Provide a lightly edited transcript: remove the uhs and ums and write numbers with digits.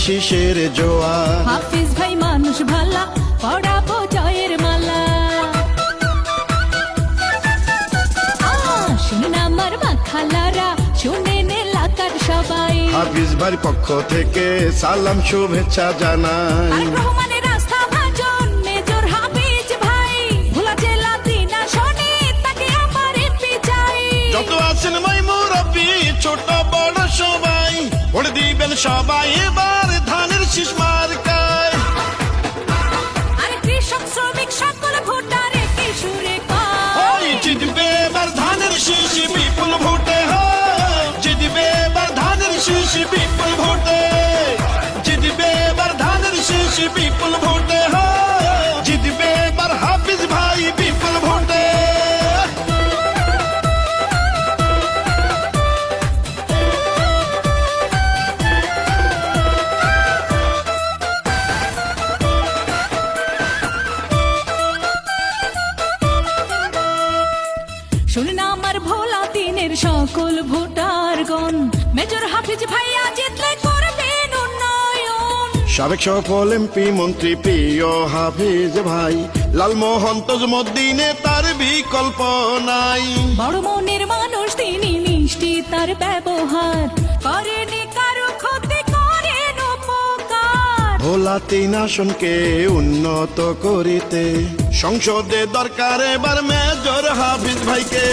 শিশের জোয়ার। হাফিজ ভাই মানুষ ভালা, পড়াবো জয়ের মালা। শুনেন আমার মা খালারা, শুনেন এলাকার সবাই। হাফিজ ভাইয়ের পক্ষ থেকে সালাম শুভেচ্ছা জানাই। তারেক রহমানের রাস্তা ভাজন, মেজর হাফিজ ভাই। ভোলা জেলা দিনা শোনে, তাকে আমার এমপি চাই। যত আছেন ভাই মুরব্বি, ছোট বড় সবাই, ভোট দিবেন সবাই এবার ধানের শীষ মার্কায়। আর কৃষক শ্রমিক সকল ভোটার একই সুরে কয়, ওই জিতবে এবার ধানের শীষ বিপুল ভোটে। হয় জিতবে এবার ধানের শীষ বিপুল ভোটে। জিতবে এবার ধানের শীষ বিপুল ভোটে। হয় জিতবে এবার হাফিজ ভাই বিপুল ভোটে। শুনেন আমার ভোলা দিনের সকল ভোটারগণ, মেজর হাফিজ ভাইয়া জিতলে করবেন উন্নয়ন। সাবেক সফল এমপি মন্ত্রী প্রিয় হাফিজ ভাই, লালমোহন তজুমদ্দিনে তার বিকল্প নাই। বড় মনের মানুষ তিনি, মিষ্টি তার ব্যবহার, করেনি কারো ক্ষতি, করেন উপকার। ভোলা 3 আসনকে উন্নত করিতে সংসদে দরকার এবার মেজর হাফিজ ভাইকে।